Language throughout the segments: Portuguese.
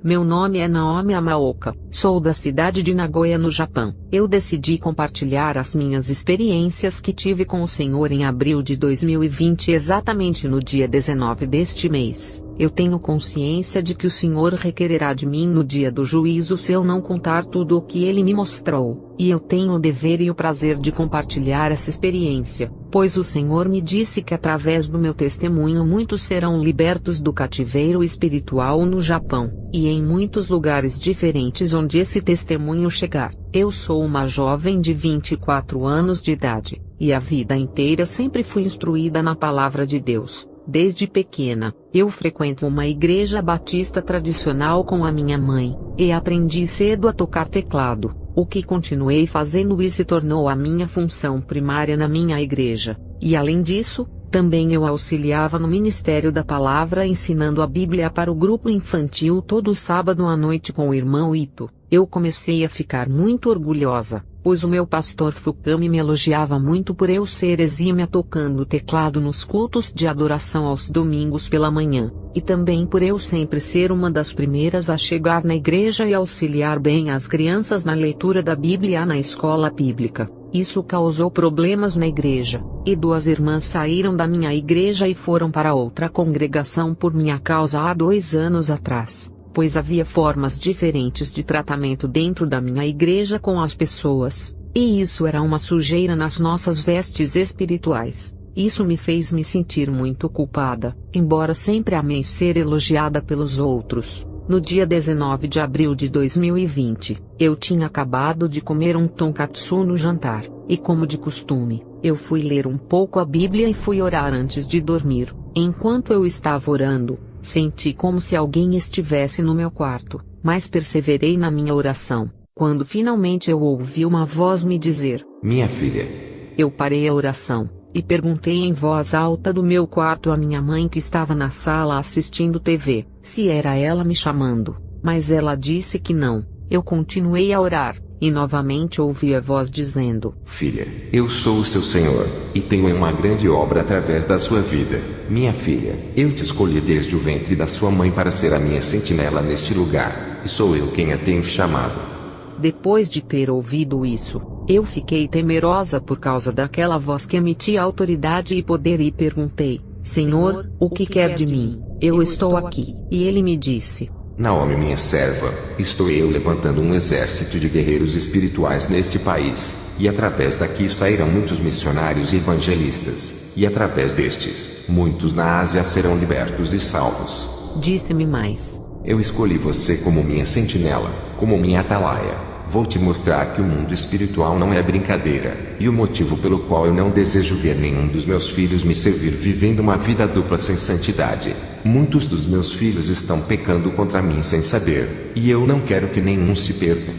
Meu nome é Naomi Amaoka, sou da cidade de Nagoya, no Japão. Eu decidi compartilhar as minhas experiências que tive com o Senhor em abril de 2020, exatamente no dia 19 deste mês. Eu tenho consciência de que o Senhor requererá de mim no dia do juízo se eu não contar tudo o que Ele me mostrou, e eu tenho o dever e o prazer de compartilhar essa experiência, pois o Senhor me disse que através do meu testemunho muitos serão libertos do cativeiro espiritual no Japão, e em muitos lugares diferentes onde esse testemunho chegar. Eu sou uma jovem de 24 anos de idade, e a vida inteira sempre fui instruída na palavra de Deus. Desde pequena, eu frequento uma igreja batista tradicional com a minha mãe, e aprendi cedo a tocar teclado, o que continuei fazendo e se tornou a minha função primária na minha igreja. E além disso, também eu auxiliava no Ministério da Palavra ensinando a Bíblia para o grupo infantil todo sábado à noite com o irmão Ito. Eu comecei a ficar muito orgulhosa, pois o meu pastor Fukami me elogiava muito por eu ser exímia tocando teclado nos cultos de adoração aos domingos pela manhã, e também por eu sempre ser uma das primeiras a chegar na igreja e auxiliar bem as crianças na leitura da Bíblia na escola bíblica. Isso causou problemas na igreja, e 2 irmãs saíram da minha igreja e foram para outra congregação por minha causa há 2 anos atrás, pois havia formas diferentes de tratamento dentro da minha igreja com as pessoas, e isso era uma sujeira nas nossas vestes espirituais. Isso me fez me sentir muito culpada, embora sempre amei ser elogiada pelos outros. No dia 19 de abril de 2020, eu tinha acabado de comer um tonkatsu no jantar, e como de costume, eu fui ler um pouco a Bíblia e fui orar antes de dormir. Enquanto eu estava orando, senti como se alguém estivesse no meu quarto, mas perseverei na minha oração. Quando finalmente eu ouvi uma voz me dizer: "Minha filha." Eu parei a oração, e perguntei em voz alta do meu quarto à minha mãe que estava na sala assistindo TV, se era ela me chamando, mas ela disse que não. Eu continuei a orar, e novamente ouvi a voz dizendo: "Filha, eu sou o seu Senhor, e tenho uma grande obra através da sua vida. Minha filha, eu te escolhi desde o ventre da sua mãe para ser a minha sentinela neste lugar, e sou eu quem a tenho chamado." Depois de ter ouvido isso, eu fiquei temerosa por causa daquela voz que emitia autoridade e poder e perguntei: "Senhor, o que quer de mim? Eu estou aqui." E ele me disse: "Naomi, minha serva, estou eu levantando um exército de guerreiros espirituais neste país, e através daqui sairão muitos missionários e evangelistas, e através destes, muitos na Ásia serão libertos e salvos." Disse-me mais: "Eu escolhi você como minha sentinela, como minha atalaia. Vou te mostrar que o mundo espiritual não é brincadeira, e o motivo pelo qual eu não desejo ver nenhum dos meus filhos me servir vivendo uma vida dupla sem santidade. Muitos dos meus filhos estão pecando contra mim sem saber, e eu não quero que nenhum se perca."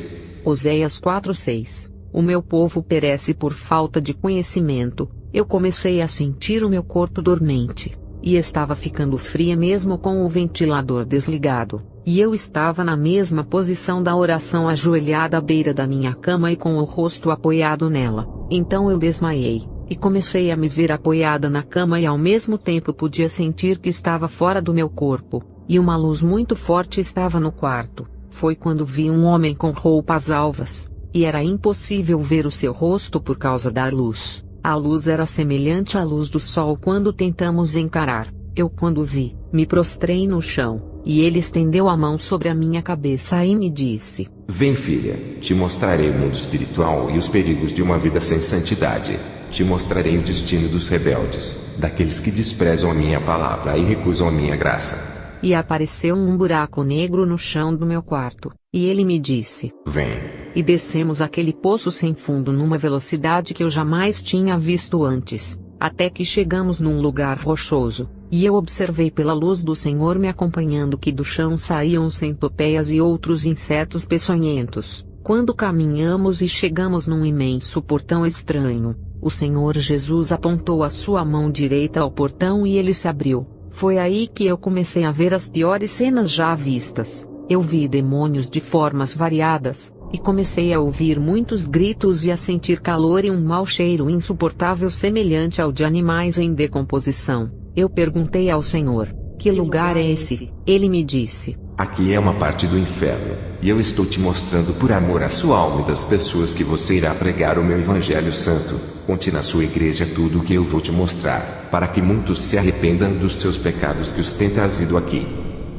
Oséias 4:6. O meu povo perece por falta de conhecimento. Eu comecei a sentir o meu corpo dormente, e estava ficando fria mesmo com o ventilador desligado. E eu estava na mesma posição da oração ajoelhada à beira da minha cama e com o rosto apoiado nela. Então eu desmaiei, e comecei a me ver apoiada na cama e ao mesmo tempo podia sentir que estava fora do meu corpo, e uma luz muito forte estava no quarto. Foi quando vi um homem com roupas alvas, e era impossível ver o seu rosto por causa da luz. A luz era semelhante à luz do sol quando tentamos encarar. Eu quando vi, me prostrei no chão. E ele estendeu a mão sobre a minha cabeça e me disse: "Vem, filha, te mostrarei o mundo espiritual e os perigos de uma vida sem santidade. Te mostrarei o destino dos rebeldes, daqueles que desprezam a minha palavra e recusam a minha graça." E apareceu um buraco negro no chão do meu quarto, e ele me disse: "Vem." E descemos aquele poço sem fundo numa velocidade que eu jamais tinha visto antes, até que chegamos num lugar rochoso. E eu observei pela luz do Senhor me acompanhando que do chão saíam centopeias e outros insetos peçonhentos. Quando caminhamos e chegamos num imenso portão estranho, o Senhor Jesus apontou a sua mão direita ao portão e ele se abriu. Foi aí que eu comecei a ver as piores cenas já vistas. Eu vi demônios de formas variadas, e comecei a ouvir muitos gritos e a sentir calor e um mau cheiro insuportável semelhante ao de animais em decomposição. Eu perguntei ao Senhor: "Que lugar é esse?" Ele me disse: Aqui é uma parte do inferno, e eu estou te mostrando por amor à sua alma e das pessoas que você irá pregar o meu Evangelho Santo. Conte na sua igreja tudo o que eu vou te mostrar, para que muitos se arrependam dos seus pecados que os têm trazido aqui.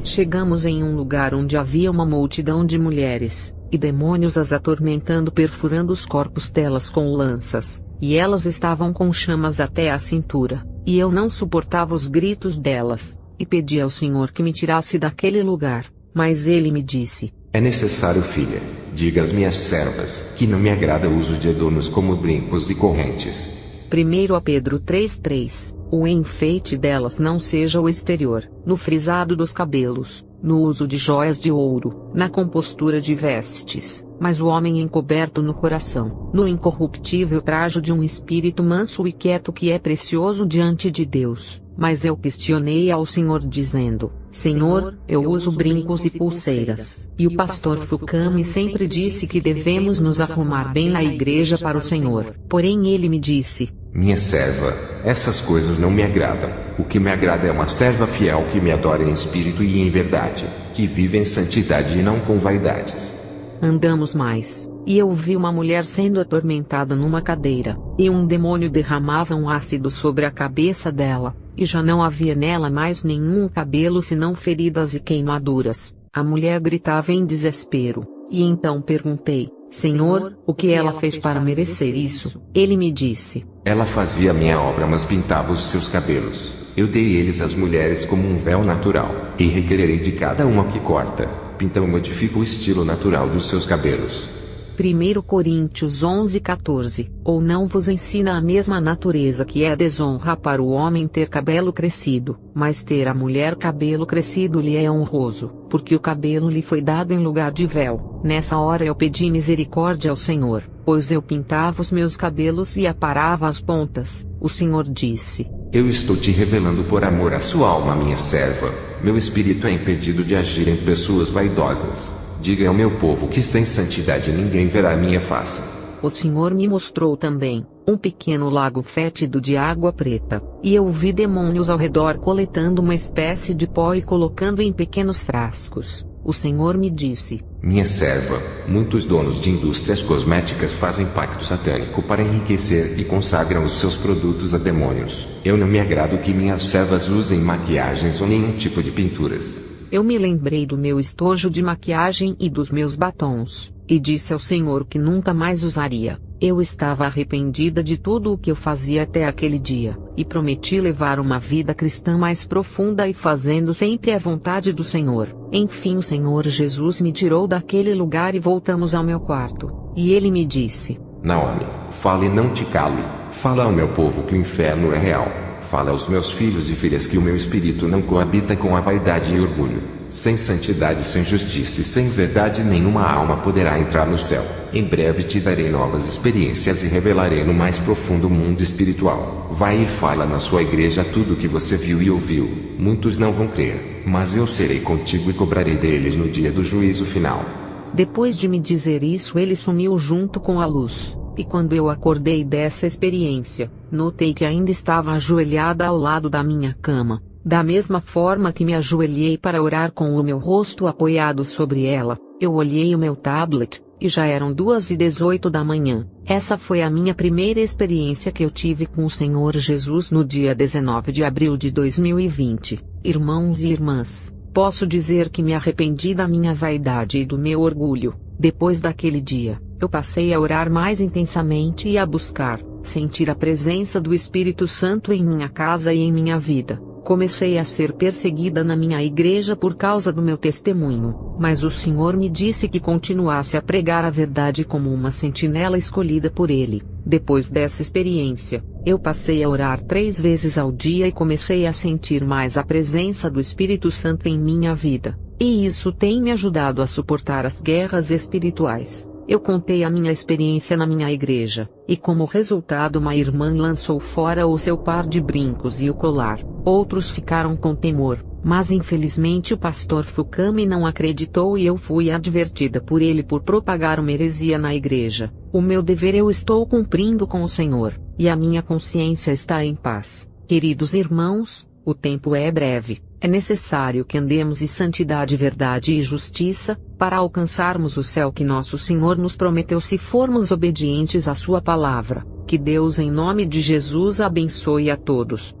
Chegamos em um lugar onde havia uma multidão de mulheres, e demônios as atormentando, perfurando os corpos delas com lanças, e elas estavam com chamas até a cintura, e eu não suportava os gritos delas, e pedi ao Senhor que me tirasse daquele lugar, mas ele me disse: é necessário, filha, diga às minhas servas, que não me agrada o uso de adornos como brincos e correntes. 1 Pedro 3:3, o enfeite delas não seja o exterior, no frisado dos cabelos, no uso de joias de ouro, na compostura de vestes, mas o homem encoberto no coração, no incorruptível trajo de um espírito manso e quieto que é precioso diante de Deus. Mas eu questionei ao Senhor dizendo: Senhor, eu uso brincos e pulseiras. E o pastor Fukami sempre disse que devemos nos arrumar bem na igreja para o Senhor. Porém ele me disse: minha serva, essas coisas não me agradam. O que me agrada é uma serva fiel que me adora em espírito e em verdade, que vive em santidade e não com vaidades. Andamos mais, e eu vi uma mulher sendo atormentada numa cadeira, e um demônio derramava um ácido sobre a cabeça dela, e já não havia nela mais nenhum cabelo senão feridas e queimaduras. A mulher gritava em desespero, e então perguntei: Senhor, o que ela fez para merecer isso? Ele me disse: ela fazia a minha obra, mas pintava os seus cabelos. Eu dei eles às mulheres como um véu natural, e requererei de cada uma que corta, pinta ou modifica o estilo natural dos seus cabelos. 1 Coríntios 11:14, ou não vos ensina a mesma natureza que é desonra para o homem ter cabelo crescido, mas ter a mulher cabelo crescido lhe é honroso, porque o cabelo lhe foi dado em lugar de véu. Nessa hora eu pedi misericórdia ao Senhor, pois eu pintava os meus cabelos e aparava as pontas. O Senhor disse: eu estou te revelando por amor à sua alma, minha serva. Meu espírito é impedido de agir em pessoas vaidosas. Diga ao meu povo que sem santidade ninguém verá a minha face. O Senhor me mostrou também um pequeno lago fétido de água preta, e eu vi demônios ao redor coletando uma espécie de pó e colocando em pequenos frascos. O Senhor me disse: minha serva, muitos donos de indústrias cosméticas fazem pacto satânico para enriquecer e consagram os seus produtos a demônios. Eu não me agrado que minhas servas usem maquiagens ou nenhum tipo de pinturas. Eu me lembrei do meu estojo de maquiagem e dos meus batons, e disse ao Senhor que nunca mais usaria. Eu estava arrependida de tudo o que eu fazia até aquele dia, e prometi levar uma vida cristã mais profunda e fazendo sempre a vontade do Senhor. Enfim, o Senhor Jesus me tirou daquele lugar e voltamos ao meu quarto, e ele me disse: Naomi, fale e não te cale. Fala ao meu povo que o inferno é real. Fala aos meus filhos e filhas que o meu espírito não coabita com a vaidade e orgulho. Sem santidade, sem justiça e sem verdade nenhuma alma poderá entrar no céu. Em breve te darei novas experiências e revelarei no mais profundo mundo espiritual. Vai e fala na sua igreja tudo o que você viu e ouviu. Muitos não vão crer, mas eu serei contigo e cobrarei deles no dia do juízo final. Depois de me dizer isso, ele sumiu junto com a luz. E quando eu acordei dessa experiência, notei que ainda estava ajoelhada ao lado da minha cama, da mesma forma que me ajoelhei para orar com o meu rosto apoiado sobre ela. Eu olhei o meu tablet, e já eram 2:18 da manhã. Essa foi a minha primeira experiência que eu tive com o Senhor Jesus no dia 19 de abril de 2020. Irmãos e irmãs, posso dizer que me arrependi da minha vaidade e do meu orgulho. Depois daquele dia, eu passei a orar mais intensamente e a buscar, sentir a presença do Espírito Santo em minha casa e em minha vida. Comecei a ser perseguida na minha igreja por causa do meu testemunho, mas o Senhor me disse que continuasse a pregar a verdade como uma sentinela escolhida por Ele. Depois dessa experiência, eu passei a orar 3 vezes ao dia e comecei a sentir mais a presença do Espírito Santo em minha vida, e isso tem me ajudado a suportar as guerras espirituais. Eu contei a minha experiência na minha igreja, e como resultado uma irmã lançou fora o seu par de brincos e o colar. Outros ficaram com temor, mas infelizmente o pastor Fukami não acreditou e eu fui advertida por ele por propagar uma heresia na igreja. O meu dever eu estou cumprindo com o Senhor, e a minha consciência está em paz. Queridos irmãos, o tempo é breve. É necessário que andemos em santidade, verdade e justiça, para alcançarmos o céu que nosso Senhor nos prometeu se formos obedientes à sua palavra. Que Deus, em nome de Jesus, abençoe a todos.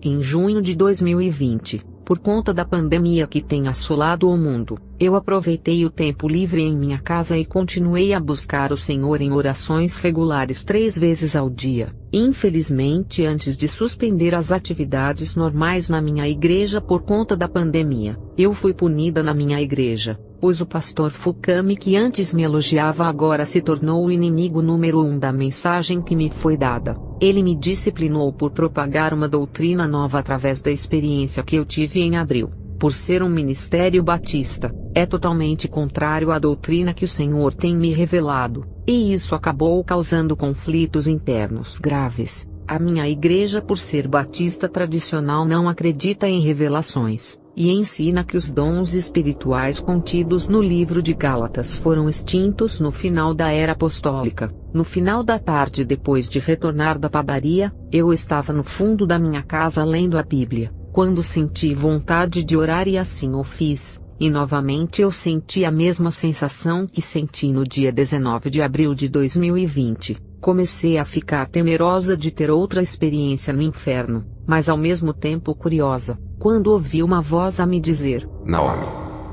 Em junho de 2020, por conta da pandemia que tem assolado o mundo, eu aproveitei o tempo livre em minha casa e continuei a buscar o Senhor em orações regulares 3 vezes ao dia. Infelizmente, antes de suspender as atividades normais na minha igreja por conta da pandemia, eu fui punida na minha igreja, pois o pastor Fukami, que antes me elogiava, agora se tornou o inimigo número 1 da mensagem que me foi dada. Ele me disciplinou por propagar uma doutrina nova através da experiência que eu tive em abril. Por ser um ministério batista, é totalmente contrário à doutrina que o Senhor tem me revelado, e isso acabou causando conflitos internos graves. A minha igreja, por ser batista tradicional, não acredita em revelações, e ensina que os dons espirituais contidos no livro de Gálatas foram extintos no final da era apostólica. No final da tarde, depois de retornar da padaria, eu estava no fundo da minha casa lendo a Bíblia, quando senti vontade de orar e assim o fiz, e novamente eu senti a mesma sensação que senti no dia 19 de abril de 2020. Comecei a ficar temerosa de ter outra experiência no inferno, mas ao mesmo tempo curiosa, quando ouvi uma voz a me dizer: Naomi.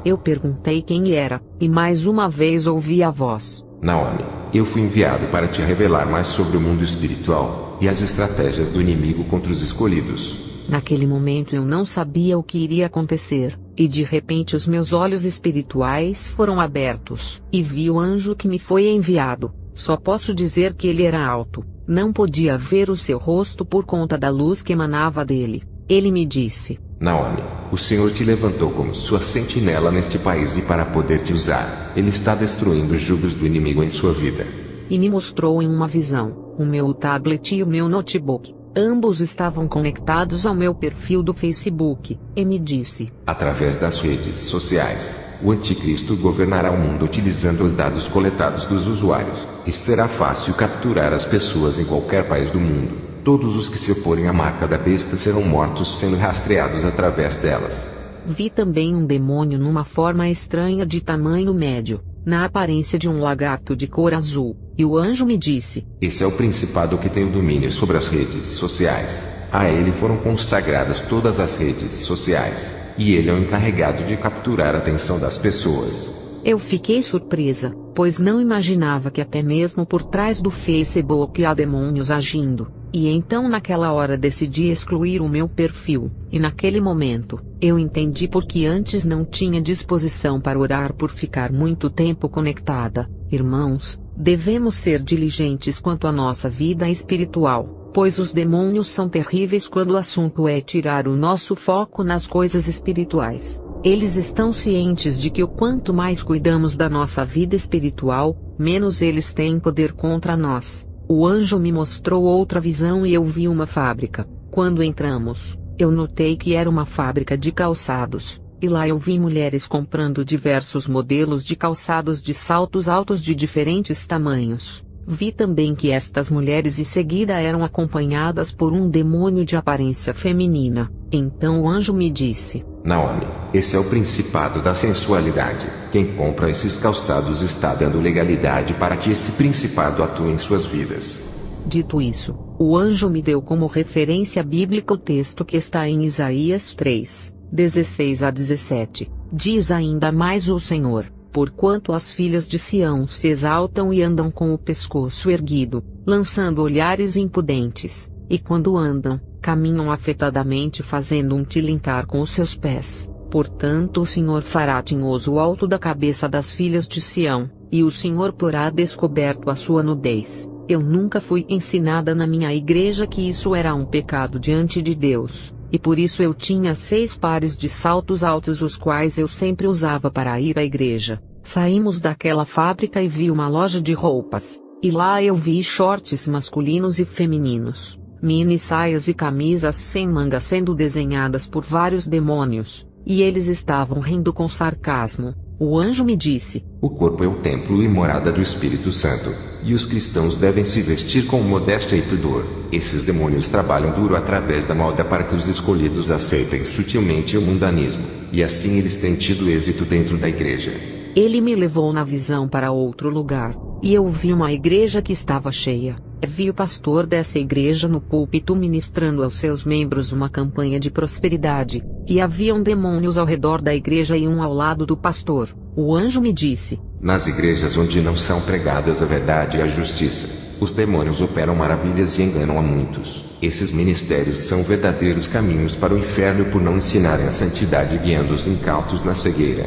Eu perguntei quem era, e mais uma vez ouvi a voz: Naomi, eu fui enviado para te revelar mais sobre o mundo espiritual, e as estratégias do inimigo contra os escolhidos. Naquele momento eu não sabia o que iria acontecer, e de repente os meus olhos espirituais foram abertos, e vi o anjo que me foi enviado. Só posso dizer que ele era alto, não podia ver o seu rosto por conta da luz que emanava dele. Ele me disse: Naomi, o Senhor te levantou como sua sentinela neste país e para poder te usar, Ele está destruindo os jugos do inimigo em sua vida. E me mostrou em uma visão, o meu tablet e o meu notebook. Ambos estavam conectados ao meu perfil do Facebook, e me disse: através das redes sociais, o anticristo governará o mundo utilizando os dados coletados dos usuários, e será fácil capturar as pessoas em qualquer país do mundo. Todos os que se oporem à marca da besta serão mortos sendo rastreados através delas. Vi também um demônio numa forma estranha de tamanho médio, na aparência de um lagarto de cor azul, e o anjo me disse: esse é o principado que tem o domínio sobre as redes sociais. A ele foram consagradas todas as redes sociais, e ele é o encarregado de capturar a atenção das pessoas. Eu fiquei surpresa, pois não imaginava que até mesmo por trás do Facebook há demônios agindo. E então naquela hora decidi excluir o meu perfil, e naquele momento, eu entendi porque antes não tinha disposição para orar por ficar muito tempo conectada. Irmãos, devemos ser diligentes quanto à nossa vida espiritual, pois os demônios são terríveis quando o assunto é tirar o nosso foco nas coisas espirituais. Eles estão cientes de que o quanto mais cuidamos da nossa vida espiritual, menos eles têm poder contra nós. O anjo me mostrou outra visão e eu vi uma fábrica. Quando entramos, eu notei que era uma fábrica de calçados, e lá eu vi mulheres comprando diversos modelos de calçados de saltos altos de diferentes tamanhos. Vi também que estas mulheres em seguida eram acompanhadas por um demônio de aparência feminina. Então o anjo me disse: Naomi, esse é o principado da sensualidade. Quem compra esses calçados está dando legalidade para que esse principado atue em suas vidas. Dito isso, o anjo me deu como referência bíblica o texto que está em Isaías 3, 16 a 17. Diz ainda mais o Senhor: porquanto as filhas de Sião se exaltam e andam com o pescoço erguido, lançando olhares impudentes, e quando andam, caminham afetadamente fazendo um tilintar com os seus pés. Portanto o Senhor fará tinhoso o alto da cabeça das filhas de Sião, e o Senhor porá descoberto a sua nudez. Eu nunca fui ensinada na minha igreja que isso era um pecado diante de Deus, e por isso eu tinha 6 pares de saltos altos os quais eu sempre usava para ir à igreja. Saímos daquela fábrica e vi uma loja de roupas, e lá eu vi shorts masculinos e femininos, mini saias e camisas sem manga sendo desenhadas por vários demônios, e eles estavam rindo com sarcasmo. O anjo me disse: o corpo é o templo e morada do Espírito Santo, e os cristãos devem se vestir com modéstia e pudor. Esses demônios trabalham duro através da moda para que os escolhidos aceitem sutilmente o mundanismo, e assim eles têm tido êxito dentro da igreja. Ele me levou na visão para outro lugar, e eu vi uma igreja que estava cheia. Vi o pastor dessa igreja no púlpito ministrando aos seus membros uma campanha de prosperidade, e haviam demônios ao redor da igreja e um ao lado do pastor. O anjo me disse: nas igrejas onde não são pregadas a verdade e a justiça, os demônios operam maravilhas e enganam a muitos. Esses ministérios são verdadeiros caminhos para o inferno por não ensinarem a santidade, guiando os incautos na cegueira.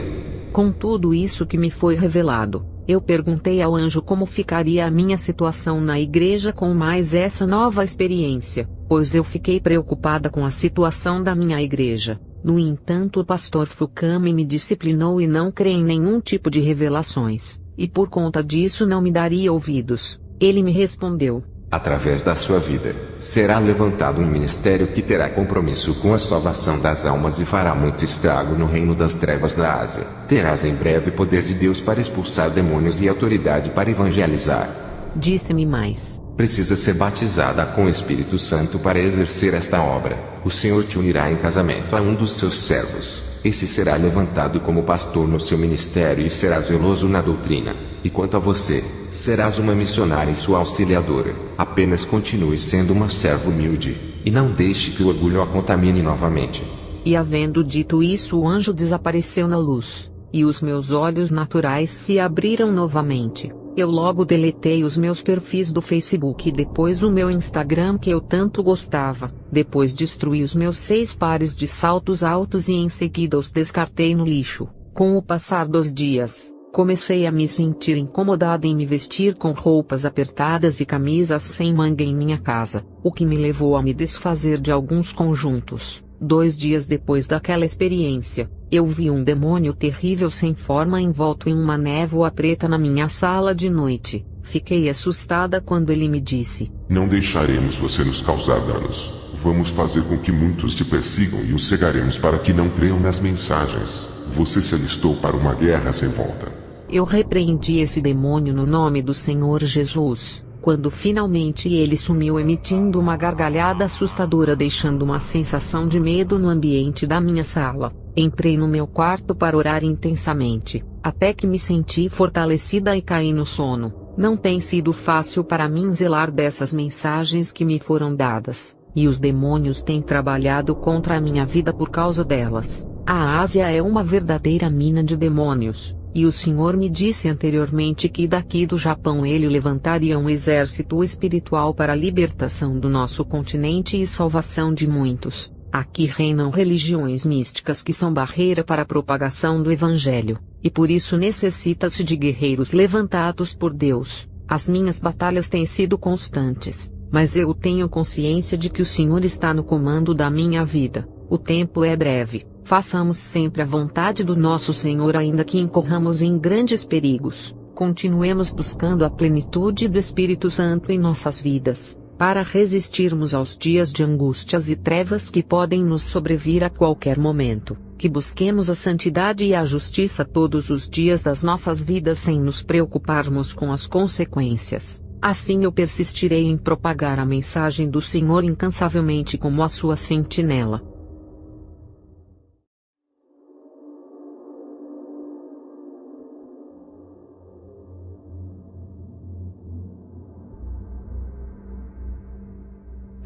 Com tudo isso que me foi revelado, eu perguntei ao anjo como ficaria a minha situação na igreja com mais essa nova experiência, pois eu fiquei preocupada com a situação da minha igreja. No entanto, o pastor Fukami me disciplinou e não crê em nenhum tipo de revelações, e por conta disso não me daria ouvidos. Ele me respondeu: através da sua vida, será levantado um ministério que terá compromisso com a salvação das almas e fará muito estrago no reino das trevas da Ásia. Terás em breve poder de Deus para expulsar demônios e autoridade para evangelizar. Disse-me mais: precisa ser batizada com o Espírito Santo para exercer esta obra. O Senhor te unirá em casamento a um dos seus servos. Esse será levantado como pastor no seu ministério e será zeloso na doutrina. E quanto a você, serás uma missionária e sua auxiliadora. Apenas continue sendo uma serva humilde, e não deixe que o orgulho a contamine novamente. E havendo dito isso, o anjo desapareceu na luz, e os meus olhos naturais se abriram novamente. Eu logo deletei os meus perfis do Facebook e depois o meu Instagram que eu tanto gostava. Depois destruí os meus 6 pares de saltos altos e em seguida os descartei no lixo. Com o passar dos dias, comecei a me sentir incomodada em me vestir com roupas apertadas e camisas sem manga em minha casa, o que me levou a me desfazer de alguns conjuntos. 2 dias depois daquela experiência, eu vi um demônio terrível sem forma envolto em uma névoa preta na minha sala de noite. Fiquei assustada quando ele me disse: não deixaremos você nos causar danos. Vamos fazer com que muitos te persigam e os cegaremos para que não creiam nas mensagens. Você se alistou para uma guerra sem volta. Eu repreendi esse demônio no nome do Senhor Jesus. Quando finalmente ele sumiu emitindo uma gargalhada assustadora, deixando uma sensação de medo no ambiente da minha sala, entrei no meu quarto para orar intensamente, até que me senti fortalecida e caí no sono. Não tem sido fácil para mim zelar dessas mensagens que me foram dadas, e os demônios têm trabalhado contra a minha vida por causa delas. A Ásia é uma verdadeira mina de demônios. E o Senhor me disse anteriormente que daqui do Japão ele levantaria um exército espiritual para a libertação do nosso continente e salvação de muitos. Aqui reinam religiões místicas que são barreira para a propagação do Evangelho, e por isso necessita-se de guerreiros levantados por Deus. As minhas batalhas têm sido constantes, mas eu tenho consciência de que o Senhor está no comando da minha vida. O tempo é breve. Façamos sempre a vontade do nosso Senhor ainda que incorramos em grandes perigos. Continuemos buscando a plenitude do Espírito Santo em nossas vidas, para resistirmos aos dias de angústias e trevas que podem nos sobrevir a qualquer momento. Que busquemos a santidade e a justiça todos os dias das nossas vidas sem nos preocuparmos com as consequências. Assim eu persistirei em propagar a mensagem do Senhor incansavelmente como a sua sentinela.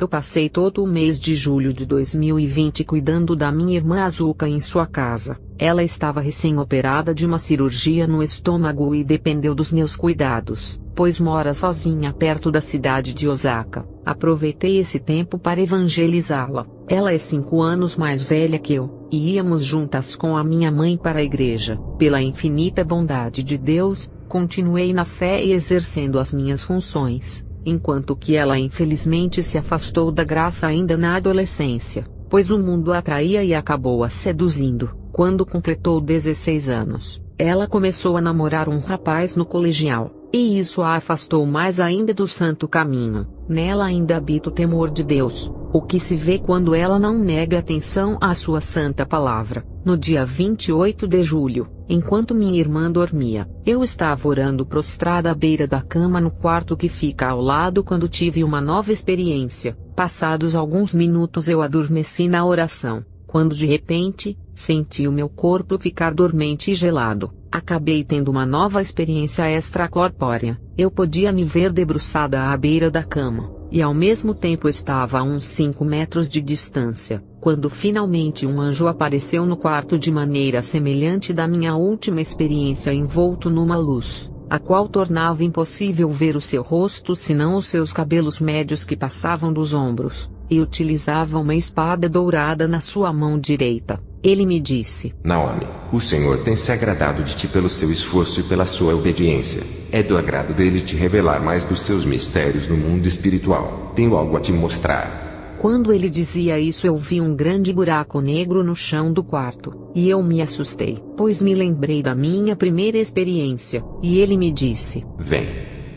Eu passei todo o mês de julho de 2020 cuidando da minha irmã Azuka em sua casa. Ela estava recém-operada de uma cirurgia no estômago e dependeu dos meus cuidados, pois mora sozinha perto da cidade de Osaka. Aproveitei esse tempo para evangelizá-la. Ela é 5 anos mais velha que eu, e íamos juntas com a minha mãe para a igreja. Pela infinita bondade de Deus, continuei na fé e exercendo as minhas funções. Enquanto que ela infelizmente se afastou da graça ainda na adolescência, pois o mundo a atraía e acabou a seduzindo. Quando completou 16 anos, ela começou a namorar um rapaz no colegial, e isso a afastou mais ainda do santo caminho. Nela ainda habita o temor de Deus, o que se vê quando ela não nega atenção à sua santa palavra. No dia 28 de julho, enquanto minha irmã dormia, eu estava orando prostrada à beira da cama no quarto que fica ao lado quando tive uma nova experiência. Passados alguns minutos eu adormeci na oração, quando de repente, senti o meu corpo ficar dormente e gelado. Acabei tendo uma nova experiência extracorpórea. Eu podia me ver debruçada à beira da cama, e ao mesmo tempo estava a uns 5 metros de distância, quando finalmente um anjo apareceu no quarto de maneira semelhante da minha última experiência, envolto numa luz, a qual tornava impossível ver o seu rosto senão os seus cabelos médios que passavam dos ombros, e utilizava uma espada dourada na sua mão direita. Ele me disse: Naomi, o Senhor tem se agradado de ti pelo seu esforço e pela sua obediência. É do agrado dele te revelar mais dos seus mistérios no mundo espiritual. Tenho algo a te mostrar. Quando ele dizia isso, eu vi um grande buraco negro no chão do quarto, e eu me assustei, pois me lembrei da minha primeira experiência, e ele me disse: Vem.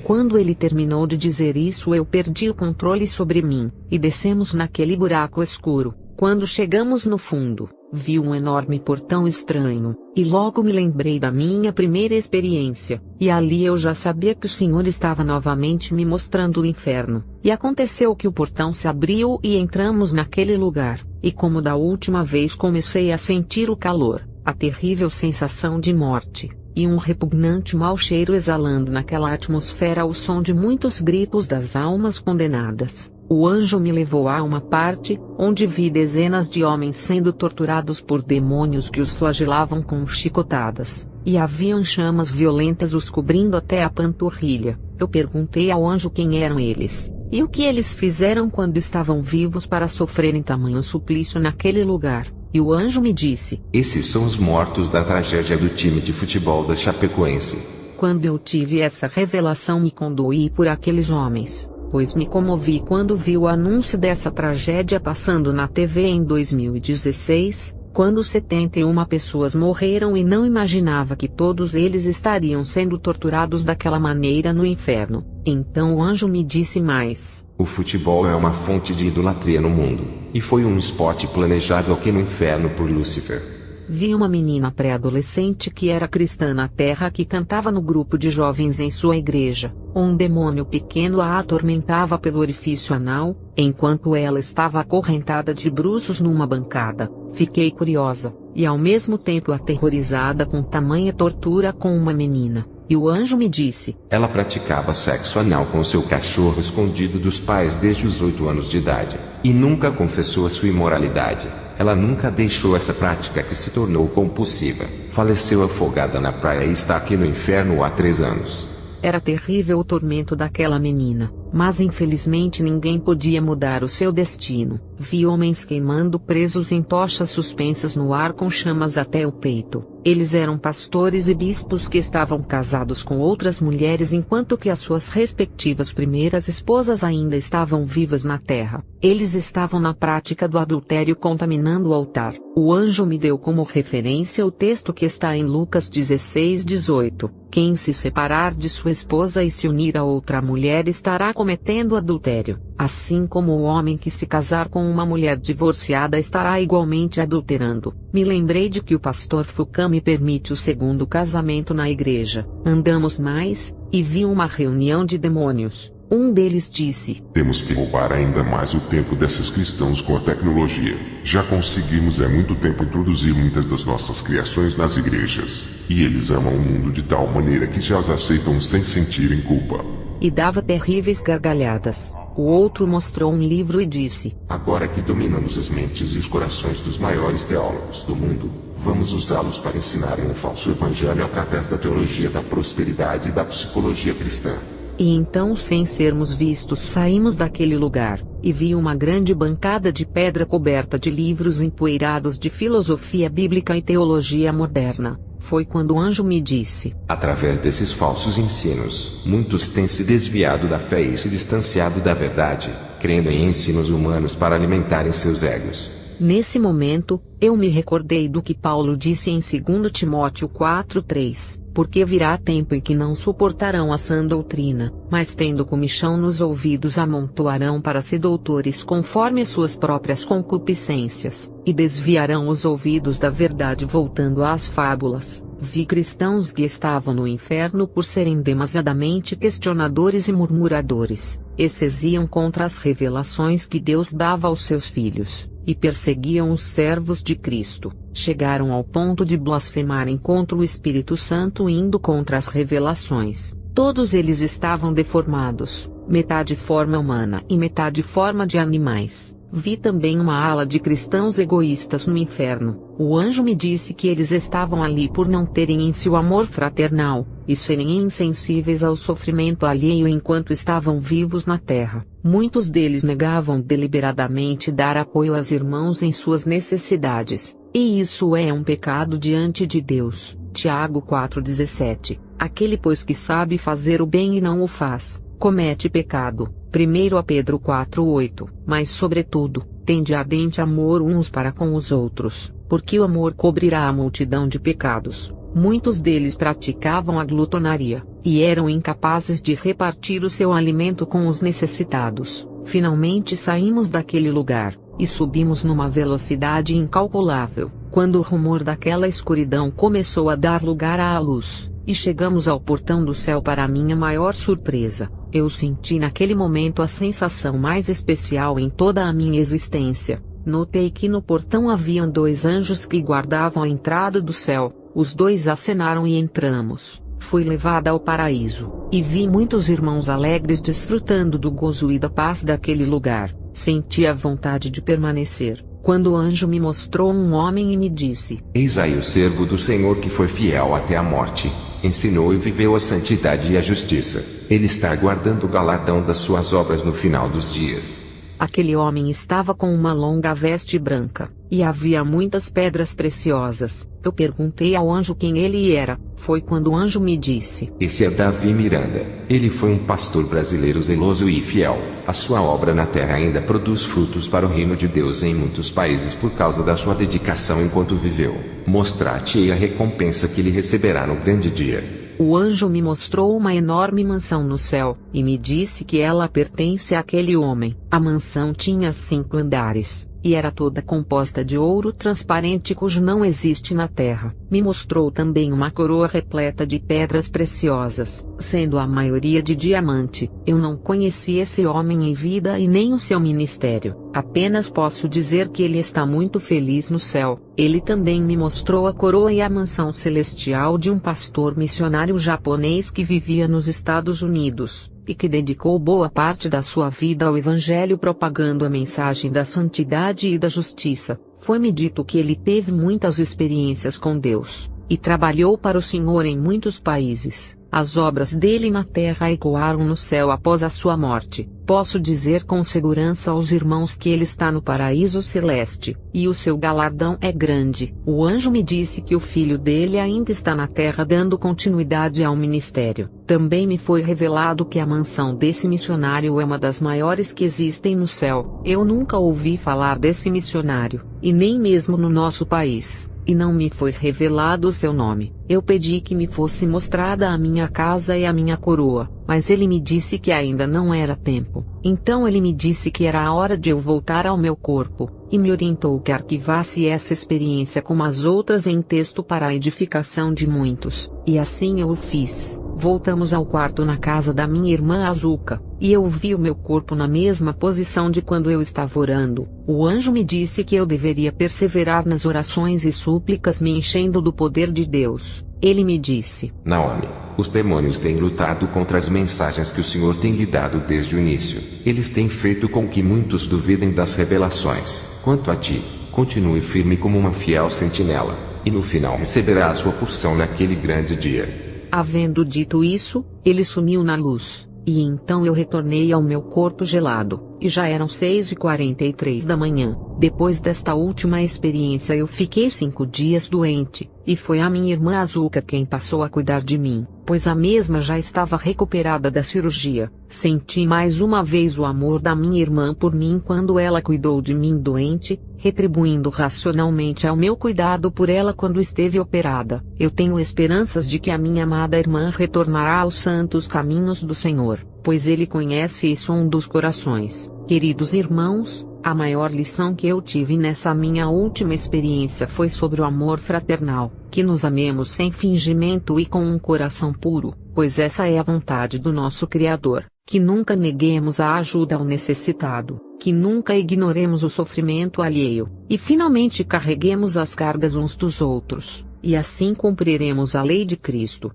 Quando ele terminou de dizer isso, eu perdi o controle sobre mim, e descemos naquele buraco escuro. Quando chegamos no fundo, vi um enorme portão estranho, e logo me lembrei da minha primeira experiência, e ali eu já sabia que o Senhor estava novamente me mostrando o inferno. E aconteceu que o portão se abriu e entramos naquele lugar, e como da última vez comecei a sentir o calor, a terrível sensação de morte, e um repugnante mau cheiro exalando naquela atmosfera o som de muitos gritos das almas condenadas. O anjo me levou a uma parte, onde vi dezenas de homens sendo torturados por demônios que os flagelavam com chicotadas, e haviam chamas violentas os cobrindo até a panturrilha. Eu perguntei ao anjo quem eram eles, e o que eles fizeram quando estavam vivos para sofrerem tamanho suplício naquele lugar. E o anjo me disse: Esses são os mortos da tragédia do time de futebol da Chapecoense. Quando eu tive essa revelação, me condoí por aqueles homens, pois me comovi quando vi o anúncio dessa tragédia passando na TV em 2016, quando 71 pessoas morreram, e não imaginava que todos eles estariam sendo torturados daquela maneira no inferno. Então o anjo me disse mais: O futebol é uma fonte de idolatria no mundo, e foi um esporte planejado aqui no inferno por Lúcifer. Vi uma menina pré-adolescente que era cristã na terra que cantava no grupo de jovens em sua igreja. Um demônio pequeno a atormentava pelo orifício anal, enquanto ela estava acorrentada de bruços numa bancada. Fiquei curiosa, e ao mesmo tempo aterrorizada com tamanha tortura com uma menina. E o anjo me disse: Ela praticava sexo anal com seu cachorro escondido dos pais desde os 8 anos de idade, e nunca confessou a sua imoralidade. Ela nunca deixou essa prática, que se tornou compulsiva. Faleceu afogada na praia e está aqui no inferno há 3 anos. Era terrível o tormento daquela menina, mas infelizmente ninguém podia mudar o seu destino. Vi homens queimando presos em tochas suspensas no ar com chamas até o peito. Eles eram pastores e bispos que estavam casados com outras mulheres enquanto que as suas respectivas primeiras esposas ainda estavam vivas na terra. Eles estavam na prática do adultério, contaminando o altar. O anjo me deu como referência o texto que está em Lucas 16:18. Quem se separar de sua esposa e se unir a outra mulher estará cometendo adultério, assim como o homem que se casar com uma mulher divorciada estará igualmente adulterando. Me lembrei de que o pastor Foucault me permite o segundo casamento na igreja. Andamos mais, e vi uma reunião de demônios. Um deles disse: Temos que roubar ainda mais o tempo desses cristãos com a tecnologia. Já conseguimos há muito tempo introduzir muitas das nossas criações nas igrejas, e eles amam o mundo de tal maneira que já as aceitam sem sentirem culpa. E dava terríveis gargalhadas. O outro mostrou um livro e disse: Agora que dominamos as mentes e os corações dos maiores teólogos do mundo, vamos usá-los para ensinarem um falso evangelho através da teologia da prosperidade e da psicologia cristã. E então, sem sermos vistos, saímos daquele lugar, e vi uma grande bancada de pedra coberta de livros empoeirados de filosofia bíblica e teologia moderna. Foi quando o anjo me disse: Através desses falsos ensinos, muitos têm se desviado da fé e se distanciado da verdade, crendo em ensinos humanos para alimentarem seus egos. Nesse momento, eu me recordei do que Paulo disse em 2 Timóteo 4:3. porque virá tempo em que não suportarão a sã doutrina, mas tendo comichão nos ouvidos amontoarão para si doutores conforme suas próprias concupiscências, e desviarão os ouvidos da verdade voltando às fábulas. Vi cristãos que estavam no inferno por serem demasiadamente questionadores e murmuradores, esses iam contra as revelações que Deus dava aos seus filhos, e perseguiam os servos de Cristo, chegaram ao ponto de blasfemarem contra o Espírito Santo indo contra as revelações. Todos eles estavam deformados, metade forma humana e metade forma de animais. Vi também uma ala de cristãos egoístas no inferno. O anjo me disse que eles estavam ali por não terem em si o amor fraternal, e serem insensíveis ao sofrimento alheio enquanto estavam vivos na terra. Muitos deles negavam deliberadamente dar apoio aos irmãos em suas necessidades, e isso é um pecado diante de Deus. Tiago 4,17. Aquele pois que sabe fazer o bem e não o faz, comete pecado. 1 Pedro 4,8. Mas sobretudo, tende ardente amor uns para com os outros, porque o amor cobrirá a multidão de pecados. Muitos deles praticavam a glutonaria, e eram incapazes de repartir o seu alimento com os necessitados. Finalmente saímos daquele lugar, e subimos numa velocidade incalculável, quando o rumor daquela escuridão começou a dar lugar à luz, e chegamos ao portão do céu. Para minha maior surpresa, eu senti naquele momento a sensação mais especial em toda a minha existência. Notei que no portão haviam 2 anjos que guardavam a entrada do céu. Os 2 acenaram e entramos. Fui levada ao paraíso, e vi muitos irmãos alegres desfrutando do gozo e da paz daquele lugar. Senti a vontade de permanecer, quando o anjo me mostrou um homem e me disse: Eis aí o servo do Senhor que foi fiel até a morte, ensinou e viveu a santidade e a justiça. Ele está aguardando o galardão das suas obras no final dos dias. Aquele homem estava com uma longa veste branca, e havia muitas pedras preciosas. Eu perguntei ao anjo quem ele era. Foi quando o anjo me disse: Esse é Davi Miranda. Ele foi um pastor brasileiro zeloso e fiel. A sua obra na terra ainda produz frutos para o reino de Deus em muitos países por causa da sua dedicação enquanto viveu. Mostrar-te-ei a recompensa que ele receberá no grande dia. O anjo me mostrou uma enorme mansão no céu, e me disse que ela pertence àquele homem. A mansão tinha 5 andares, e era toda composta de ouro transparente cujo não existe na terra. Me mostrou também uma coroa repleta de pedras preciosas, sendo a maioria de diamante. Eu não conheci esse homem em vida e nem o seu ministério. Apenas posso dizer que ele está muito feliz no céu. Ele também me mostrou a coroa e a mansão celestial de um pastor missionário japonês que vivia nos Estados Unidos, e que dedicou boa parte da sua vida ao Evangelho propagando a mensagem da santidade e da justiça. Foi-me dito que ele teve muitas experiências com Deus, e trabalhou para o Senhor em muitos países. As obras dele na terra ecoaram no céu após a sua morte. Posso dizer com segurança aos irmãos que ele está no paraíso celeste, e o seu galardão é grande. O anjo me disse que o filho dele ainda está na terra dando continuidade ao ministério. Também me foi revelado que a mansão desse missionário é uma das maiores que existem no céu. Eu nunca ouvi falar desse missionário, e nem mesmo no nosso país, e não me foi revelado o seu nome. Eu pedi que me fosse mostrada a minha casa e a minha coroa, mas ele me disse que ainda não era tempo. Então ele me disse que era a hora de eu voltar ao meu corpo, e me orientou que arquivasse essa experiência como as outras em texto para a edificação de muitos, e assim eu o fiz. Voltamos ao quarto na casa da minha irmã Azuka, e eu vi o meu corpo na mesma posição de quando eu estava orando. O anjo me disse que eu deveria perseverar nas orações e súplicas me enchendo do poder de Deus. Ele me disse: Naomi, os demônios têm lutado contra as mensagens que o Senhor tem lhe dado desde o início. Eles têm feito com que muitos duvidem das revelações. Quanto a ti, continue firme como uma fiel sentinela, e no final receberá a sua porção naquele grande dia. Havendo dito isso, ele sumiu na luz, e então eu retornei ao meu corpo gelado, e já eram 6h43 da manhã. Depois desta última experiência eu fiquei 5 dias doente, e foi a minha irmã Azuka quem passou a cuidar de mim, pois a mesma já estava recuperada da cirurgia. Senti mais uma vez o amor da minha irmã por mim quando ela cuidou de mim doente, retribuindo racionalmente ao meu cuidado por ela quando esteve operada. Eu tenho esperanças de que a minha amada irmã retornará aos santos caminhos do Senhor, pois Ele conhece e sonda os corações. Queridos irmãos, a maior lição que eu tive nessa minha última experiência foi sobre o amor fraternal, que nos amemos sem fingimento e com um coração puro, pois essa é a vontade do nosso Criador, que nunca neguemos a ajuda ao necessitado, que nunca ignoremos o sofrimento alheio, e finalmente carreguemos as cargas uns dos outros, e assim cumpriremos a lei de Cristo.